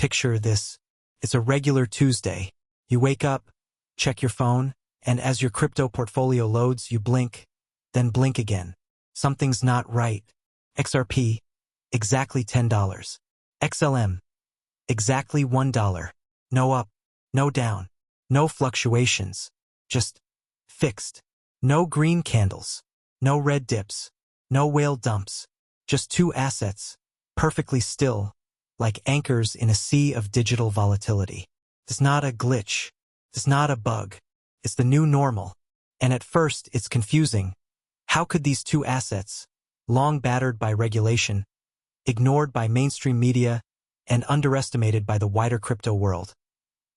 picture this. It's a regular Tuesday. You wake up, check your phone, and as your crypto portfolio loads, you blink, then blink again. Something's not right. XRP, exactly $10. XLM, exactly $1. No up, no down, no fluctuations. Just fixed. No green candles, no red dips, no whale dumps. Just two assets, perfectly still, like anchors in a sea of digital volatility. It's not a glitch. It's not a bug. It's the new normal. And at first, it's confusing. How could these two assets, long battered by regulation, ignored by mainstream media, and underestimated by the wider crypto world,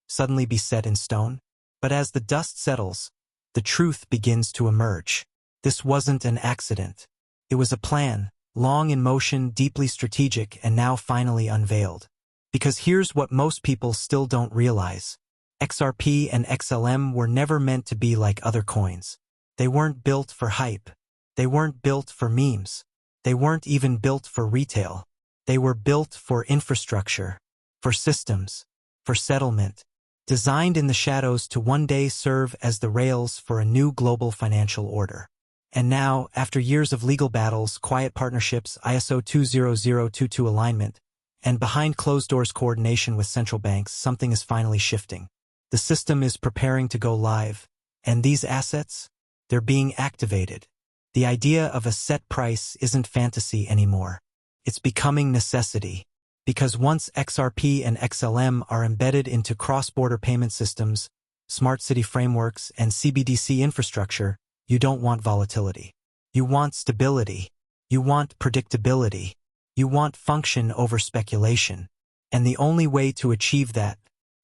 suddenly be set in stone? But as the dust settles, the truth begins to emerge. This wasn't an accident. It was a plan, long in motion, deeply strategic, and now finally unveiled. Because here's what most people still don't realize. XRP and XLM were never meant to be like other coins. They weren't built for hype. They weren't built for memes. They weren't even built for retail. They were built for infrastructure, for systems, for settlement, designed in the shadows to one day serve as the rails for a new global financial order. And now, after years of legal battles, quiet partnerships, ISO 20022 alignment, and behind closed doors coordination with central banks, something is finally shifting. The system is preparing to go live, and these assets, they're being activated. The idea of a set price isn't fantasy anymore. It's becoming necessity. Because once XRP and XLM are embedded into cross-border payment systems, smart city frameworks, and CBDC infrastructure, you don't want volatility. You want stability. You want predictability. You want function over speculation. And the only way to achieve that,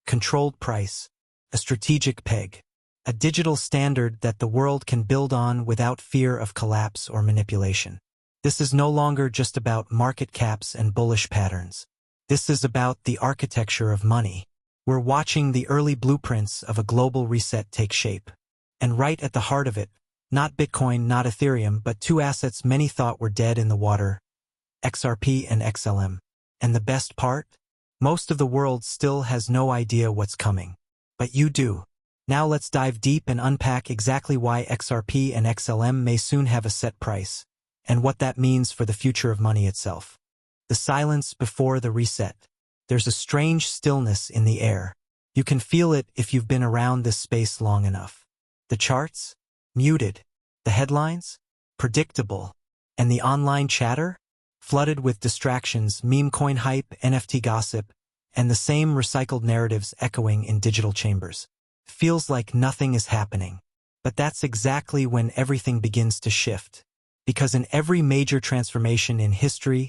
controlled price, a strategic peg, a digital standard that the world can build on without fear of collapse or manipulation. This is no longer just about market caps and bullish patterns. This is about the architecture of money. We're watching the early blueprints of a global reset take shape. And right at the heart of it, not Bitcoin, not Ethereum, but two assets many thought were dead in the water, XRP and XLM. And the best part? Most of the world still has no idea what's coming. But you do. Now let's dive deep and unpack exactly why XRP and XLM may soon have a set price, and what that means for the future of money itself. The silence before the reset. There's a strange stillness in the air. You can feel it if you've been around this space long enough. The charts? Muted. The headlines? Predictable. And the online chatter? Flooded with distractions, meme coin hype, NFT gossip, and the same recycled narratives echoing in digital chambers. Feels like nothing is happening. But that's exactly when everything begins to shift. Because in every major transformation in history,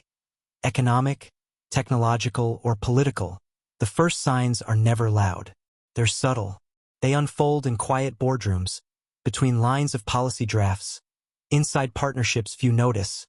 economic, technological, or political, the first signs are never loud. They're subtle. They unfold in quiet boardrooms, between lines of policy drafts, inside partnerships few notice,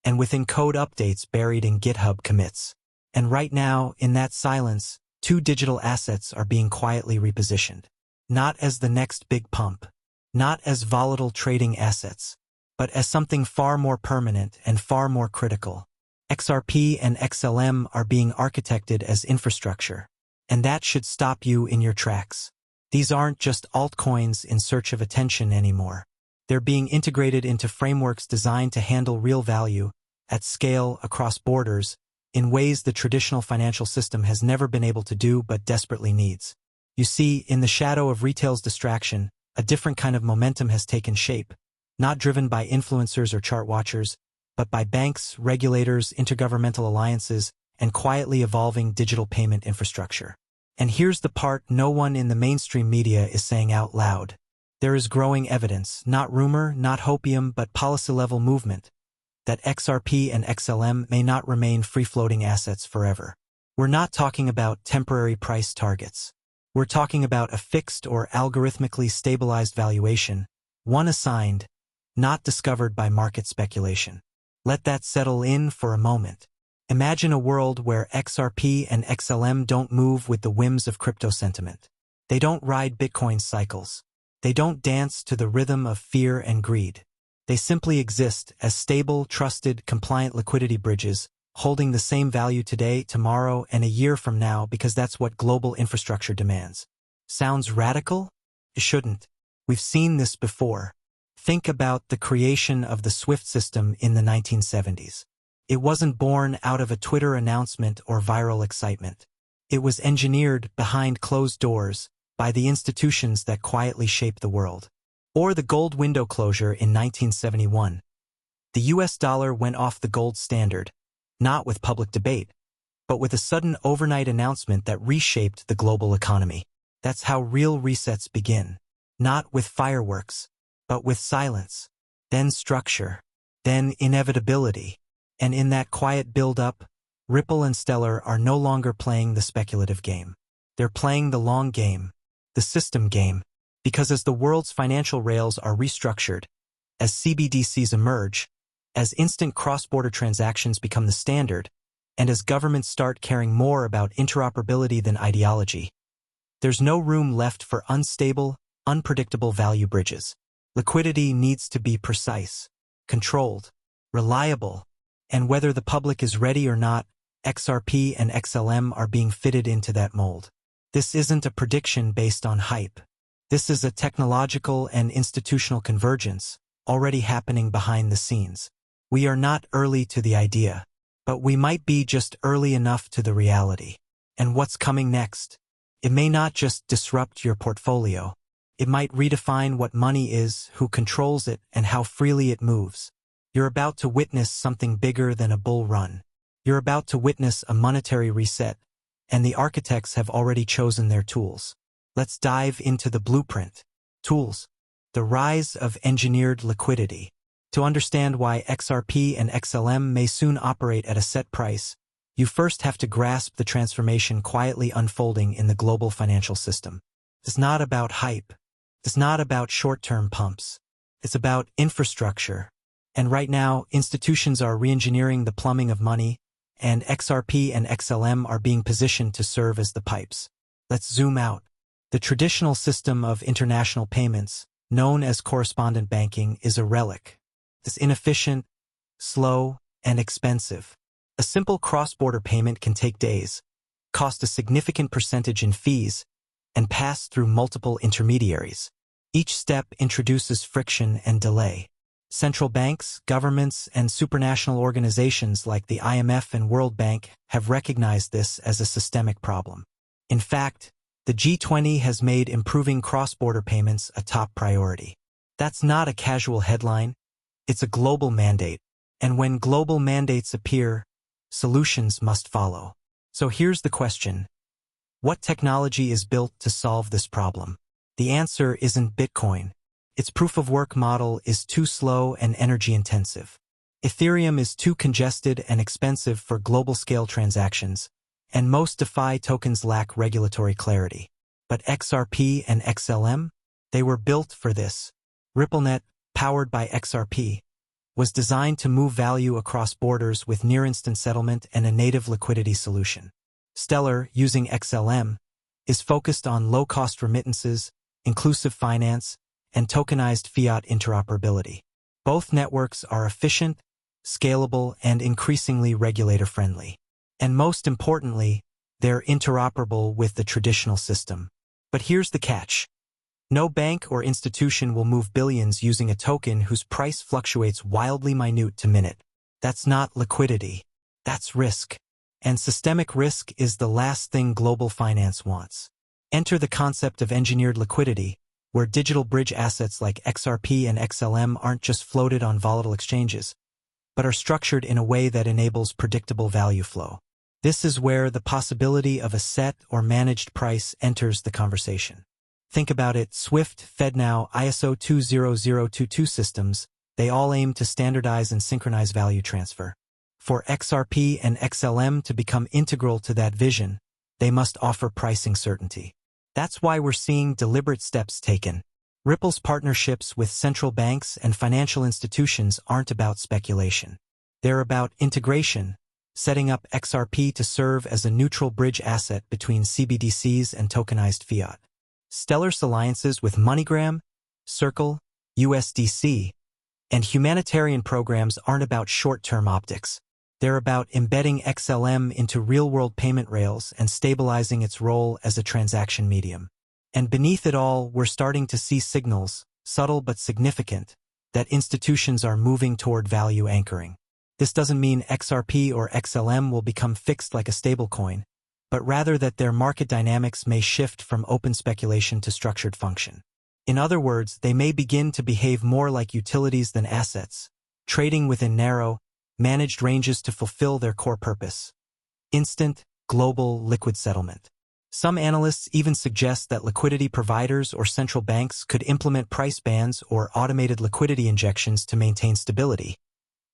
and within code updates buried in GitHub commits. And right now, in that silence, two digital assets are being quietly repositioned. Not as the next big pump, not as volatile trading assets, but as something far more permanent and far more critical. XRP and XLM are being architected as infrastructure, and that should stop you in your tracks. These aren't just altcoins in search of attention anymore. They're being integrated into frameworks designed to handle real value, at scale, across borders, in ways the traditional financial system has never been able to do but desperately needs. You see, in the shadow of retail's distraction, a different kind of momentum has taken shape, not driven by influencers or chart watchers, but by banks, regulators, intergovernmental alliances, and quietly evolving digital payment infrastructure. And here's the part no one in the mainstream media is saying out loud. There is growing evidence, not rumor, not hopium, but policy-level movement, that XRP and XLM may not remain free-floating assets forever. We're not talking about temporary price targets. We're talking about a fixed or algorithmically stabilized valuation, one assigned, not discovered by market speculation. Let that settle in for a moment. Imagine a world where XRP and XLM don't move with the whims of crypto sentiment. They don't ride Bitcoin cycles. They don't dance to the rhythm of fear and greed. They simply exist as stable, trusted, compliant liquidity bridges, holding the same value today, tomorrow, and a year from now because that's what global infrastructure demands. Sounds radical? It shouldn't. We've seen this before. Think about the creation of the SWIFT system in the 1970s. It wasn't born out of a Twitter announcement or viral excitement. It was engineered behind closed doors by the institutions that quietly shaped the world. Or the gold window closure in 1971. The US dollar went off the gold standard, not with public debate, but with a sudden overnight announcement that reshaped the global economy. That's how real resets begin. Not with fireworks, but with silence, then structure, then inevitability. And in that quiet build-up, Ripple and Stellar are no longer playing the speculative game. They're playing the long game, the system game, because as the world's financial rails are restructured, as CBDCs emerge, as instant cross-border transactions become the standard, and as governments start caring more about interoperability than ideology, there's no room left for unstable, unpredictable value bridges. Liquidity needs to be precise, controlled, reliable, and whether the public is ready or not, XRP and XLM are being fitted into that mold. This isn't a prediction based on hype. This is a technological and institutional convergence already happening behind the scenes. We are not early to the idea, but we might be just early enough to the reality. And what's coming next? It may not just disrupt your portfolio. It might redefine what money is, who controls it, and how freely it moves. You're about to witness something bigger than a bull run. You're about to witness a monetary reset, and the architects have already chosen their tools. Let's dive into the blueprint. Tools. The rise of engineered liquidity. To understand why XRP and XLM may soon operate at a set price, you first have to grasp the transformation quietly unfolding in the global financial system. It's not about hype. It's not about short-term pumps. It's about infrastructure. And right now, institutions are re-engineering the plumbing of money, and XRP and XLM are being positioned to serve as the pipes. Let's zoom out. The traditional system of international payments, known as correspondent banking, is a relic. It's inefficient, slow, and expensive. A simple cross-border payment can take days, cost a significant percentage in fees, and pass through multiple intermediaries. Each step introduces friction and delay. Central banks, governments, and supranational organizations like the IMF and World Bank have recognized this as a systemic problem. In fact, the G20 has made improving cross-border payments a top priority. That's not a casual headline. It's a global mandate. And when global mandates appear, solutions must follow. So here's the question. What technology is built to solve this problem? The answer isn't Bitcoin. Its proof-of-work model is too slow and energy-intensive. Ethereum is too congested and expensive for global-scale transactions, and most DeFi tokens lack regulatory clarity. But XRP and XLM? They were built for this. RippleNet, powered by XRP, was designed to move value across borders with near-instant settlement and a native liquidity solution. Stellar, using XLM, is focused on low-cost remittances, inclusive finance, and tokenized fiat interoperability. Both networks are efficient, scalable, and increasingly regulator-friendly. And most importantly, they're interoperable with the traditional system. But here's the catch. No bank or institution will move billions using a token whose price fluctuates wildly minute to minute. That's not liquidity. That's risk. And systemic risk is the last thing global finance wants. Enter the concept of engineered liquidity, where digital bridge assets like XRP and XLM aren't just floated on volatile exchanges, but are structured in a way that enables predictable value flow. This is where the possibility of a set or managed price enters the conversation. Think about it: SWIFT, FedNow, ISO 20022 systems, they all aim to standardize and synchronize value transfer. For XRP and XLM to become integral to that vision, they must offer pricing certainty. That's why we're seeing deliberate steps taken. Ripple's partnerships with central banks and financial institutions aren't about speculation. They're about integration, setting up XRP to serve as a neutral bridge asset between CBDCs and tokenized fiat. Stellar's alliances with MoneyGram, Circle, USDC, and humanitarian programs aren't about short-term optics. They're about embedding XLM into real-world payment rails and stabilizing its role as a transaction medium. And beneath it all, we're starting to see signals, subtle but significant, that institutions are moving toward value anchoring. This doesn't mean XRP or XLM will become fixed like a stablecoin, but rather that their market dynamics may shift from open speculation to structured function. In other words, they may begin to behave more like utilities than assets, trading within narrow, managed ranges to fulfill their core purpose: instant, global, liquid settlement. Some analysts even suggest that liquidity providers or central banks could implement price bands or automated liquidity injections to maintain stability,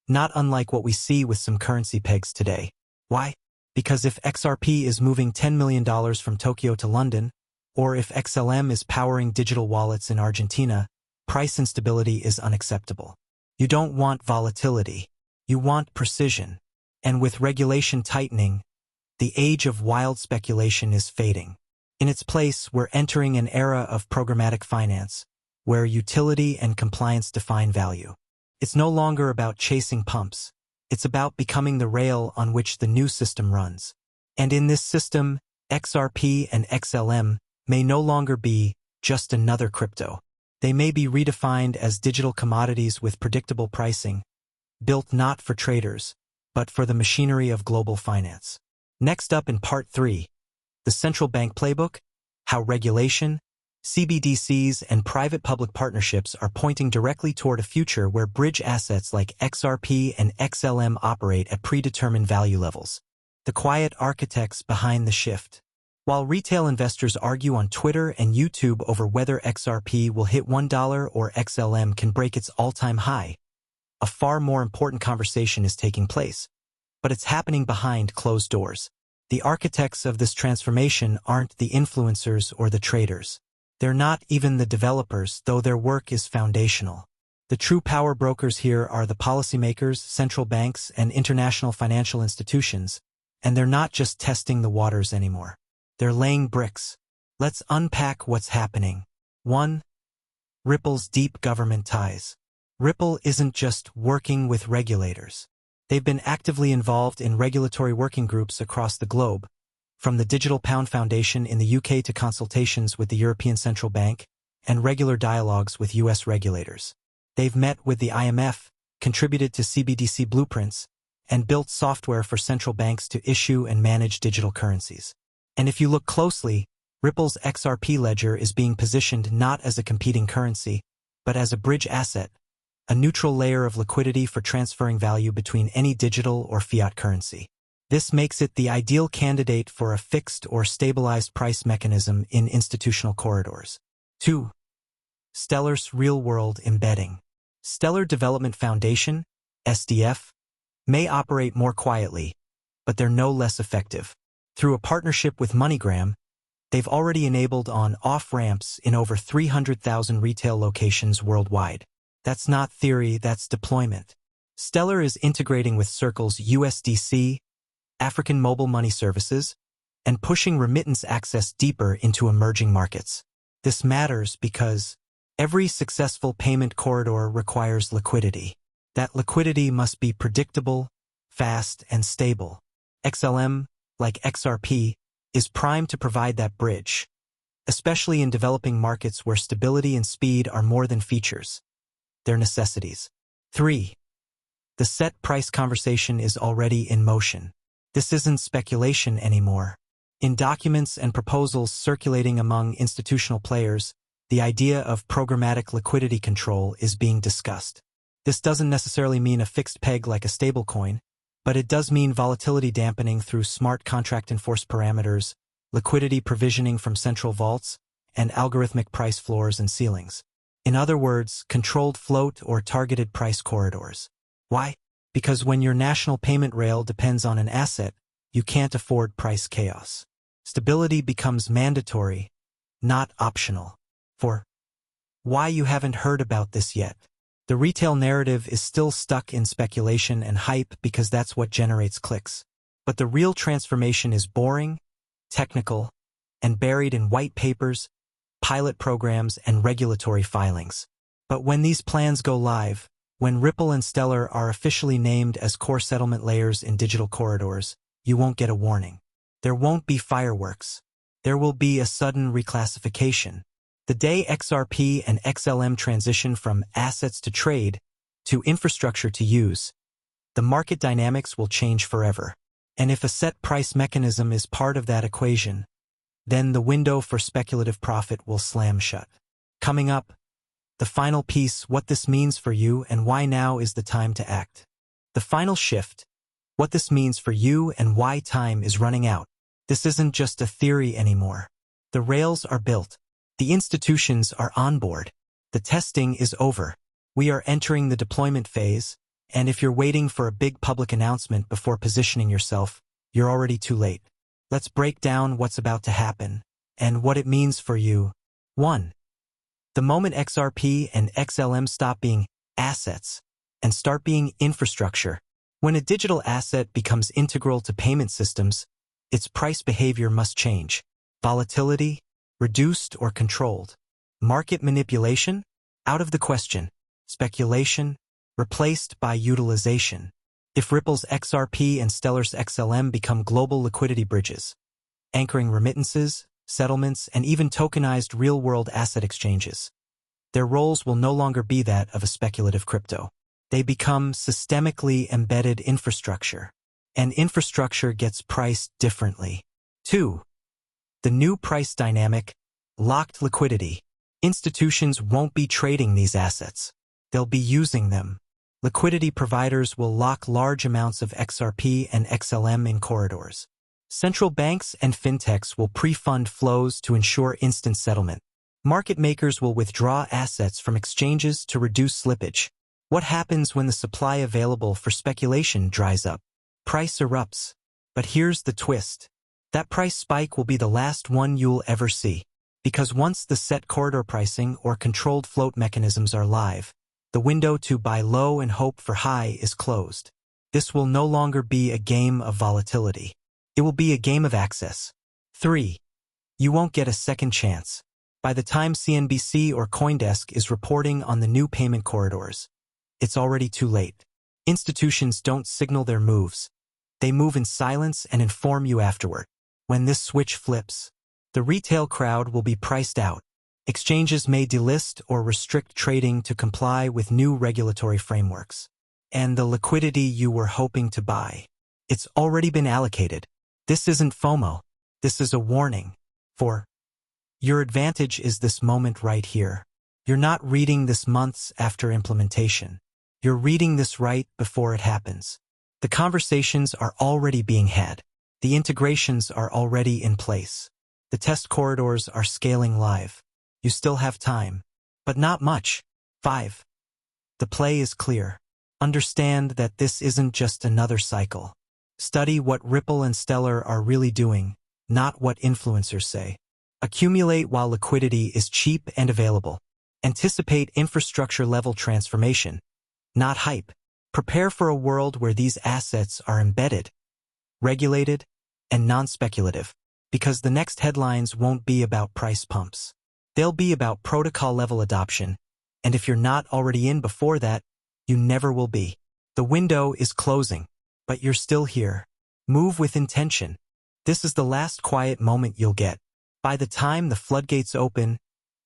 not unlike what we see with some currency pegs today. Why? Because if XRP is moving $10 million from Tokyo to London, or if XLM is powering digital wallets in Argentina, price instability is unacceptable. You don't want volatility. You want precision. And with regulation tightening, the age of wild speculation is fading. In its place, we're entering an era of programmatic finance, where utility and compliance define value. It's no longer about chasing pumps. It's about becoming the rail on which the new system runs. And in this system, XRP and XLM may no longer be just another crypto. They may be redefined as digital commodities with predictable pricing, built not for traders, but for the machinery of global finance. Next up in Part 3, the Central Bank Playbook, how regulation, CBDCs, and private-public partnerships are pointing directly toward a future where bridge assets like XRP and XLM operate at predetermined value levels. The quiet architects behind the shift. While retail investors argue on Twitter and YouTube over whether XRP will hit $1 or XLM can break its all-time high, a far more important conversation is taking place. But it's happening behind closed doors. The architects of this transformation aren't the influencers or the traders. They're not even the developers, though their work is foundational. The true power brokers here are the policymakers, central banks, and international financial institutions, and they're not just testing the waters anymore. They're laying bricks. Let's unpack what's happening. 1. Ripple's deep government ties. Ripple isn't just working with regulators. They've been actively involved in regulatory working groups across the globe, from the Digital Pound Foundation in the UK to consultations with the European Central Bank and regular dialogues with US regulators. They've met with the IMF, contributed to CBDC blueprints, and built software for central banks to issue and manage digital currencies. And if you look closely, Ripple's XRP ledger is being positioned not as a competing currency, but as a bridge asset, a neutral layer of liquidity for transferring value between any digital or fiat currency. This makes it the ideal candidate for a fixed or stabilized price mechanism in institutional corridors. 2. Stellar's real-world embedding. Stellar Development Foundation, SDF, may operate more quietly, but they're no less effective. Through a partnership with MoneyGram, they've already enabled on-off ramps in over 300,000 retail locations worldwide. That's not theory, that's deployment. Stellar is integrating with Circle's USDC, African mobile money services, and pushing remittance access deeper into emerging markets. This matters because every successful payment corridor requires liquidity. That liquidity must be predictable, fast, and stable. XLM, like XRP, is primed to provide that bridge, especially in developing markets where stability and speed are more than features. They're necessities. 3. The set price conversation is already in motion. This isn't speculation anymore. In documents and proposals circulating among institutional players, the idea of programmatic liquidity control is being discussed. This doesn't necessarily mean a fixed peg like a stablecoin, but it does mean volatility dampening through smart contract-enforced parameters, liquidity provisioning from central vaults, and algorithmic price floors and ceilings. In other words, controlled float or targeted price corridors. Why? Because when your national payment rail depends on an asset, you can't afford price chaos. Stability becomes mandatory, not optional. 4. Why you haven't heard about this yet. The retail narrative is still stuck in speculation and hype because that's what generates clicks. But the real transformation is boring, technical, and buried in white papers, pilot programs, and regulatory filings. But when these plans go live, When Ripple and Stellar are officially named as core settlement layers in digital corridors, you won't get a warning. There won't be fireworks. There will be a sudden reclassification. The day XRP and XLM transition from assets to trade to infrastructure to use, the market dynamics will change forever. And if a set price mechanism is part of that equation, then the window for speculative profit will slam shut. Coming up, the final piece, what this means for you and why now is the time to act. The final shift, what this means for you and why time is running out. This isn't just a theory anymore. The rails are built. The institutions are on board. The testing is over. We are entering the deployment phase, and if you're waiting for a big public announcement before positioning yourself, you're already too late. Let's break down what's about to happen and what it means for you. 1. The moment XRP and XLM stop being assets and start being infrastructure. When a digital asset becomes integral to payment systems, its price behavior must change. Volatility, reduced or controlled. Market manipulation, out of the question. Speculation, replaced by utilization. If Ripple's XRP and Stellar's XLM become global liquidity bridges, anchoring remittances, settlements, and even tokenized real-world asset exchanges, their roles will no longer be that of a speculative crypto. They become systemically embedded infrastructure, and infrastructure gets priced differently. 2. The new price dynamic, locked liquidity. Institutions won't be trading these assets. They'll be using them. Liquidity providers will lock large amounts of XRP and XLM in corridors. Central banks and fintechs will pre-fund flows to ensure instant settlement. Market makers will withdraw assets from exchanges to reduce slippage. What happens when the supply available for speculation dries up? Price erupts. But here's the twist. That price spike will be the last one you'll ever see. Because once the set corridor pricing or controlled float mechanisms are live, the window to buy low and hope for high is closed. This will no longer be a game of volatility. It will be a game of access. 3. You won't get a second chance. By the time CNBC or CoinDesk is reporting on the new payment corridors, it's already too late. Institutions don't signal their moves. They move in silence and inform you afterward. When this switch flips, the retail crowd will be priced out. Exchanges may delist or restrict trading to comply with new regulatory frameworks. And the liquidity you were hoping to buy, it's already been allocated. This isn't FOMO. This is a warning. 4. Your advantage is this moment right here. You're not reading this months after implementation. You're reading this right before it happens. The conversations are already being had. The integrations are already in place. The test corridors are scaling live. You still have time, but not much. 5. The play is clear. Understand that this isn't just another cycle. Study what Ripple and Stellar are really doing, not what influencers say. Accumulate while liquidity is cheap and available. Anticipate infrastructure-level transformation, not hype. Prepare for a world where these assets are embedded, regulated, and non-speculative, because the next headlines won't be about price pumps. They'll be about protocol-level adoption, and if you're not already in before that, you never will be. The window is closing, but you're still here. Move with intention. This is the last quiet moment you'll get. By the time the floodgates open,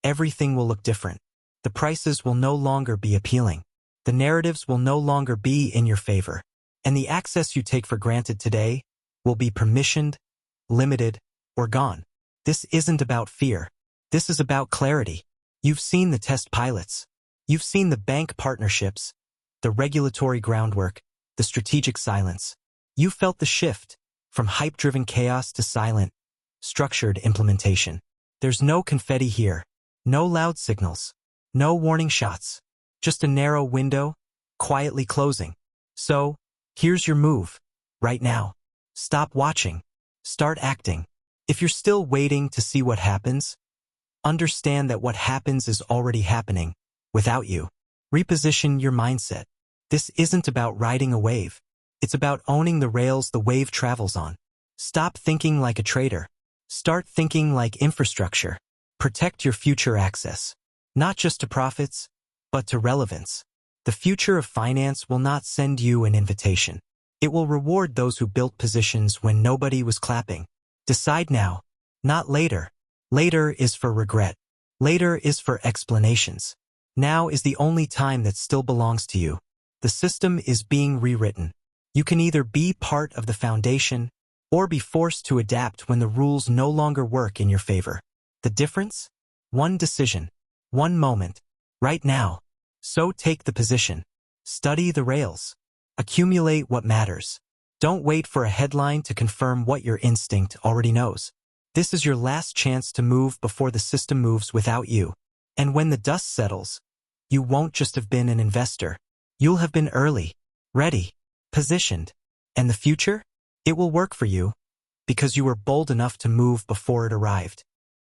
everything will look different. The prices will no longer be appealing. The narratives will no longer be in your favor. And the access you take for granted today will be permissioned, limited, or gone. This isn't about fear. This is about clarity. You've seen the test pilots. You've seen the bank partnerships, the regulatory groundwork, the strategic silence. You felt the shift from hype-driven chaos to silent, structured implementation. There's no confetti here, no loud signals, no warning shots, just a narrow window, quietly closing. So, here's your move, right now. Stop watching. Start acting. If you're still waiting to see what happens, understand that what happens is already happening, without you. Reposition your mindset. This isn't about riding a wave. It's about owning the rails the wave travels on. Stop thinking like a trader. Start thinking like infrastructure. Protect your future access. Not just to profits, but to relevance. The future of finance will not send you an invitation. It will reward those who built positions when nobody was clapping. Decide now, not later. Later is for regret. Later is for explanations. Now is the only time that still belongs to you. The system is being rewritten. You can either be part of the foundation or be forced to adapt when the rules no longer work in your favor. The difference? One decision. One moment. Right now. So take the position. Study the rails. Accumulate what matters. Don't wait for a headline to confirm what your instinct already knows. This is your last chance to move before the system moves without you. And when the dust settles, you won't just have been an investor. You'll have been early, ready, positioned. And the future? It will work for you because you were bold enough to move before it arrived.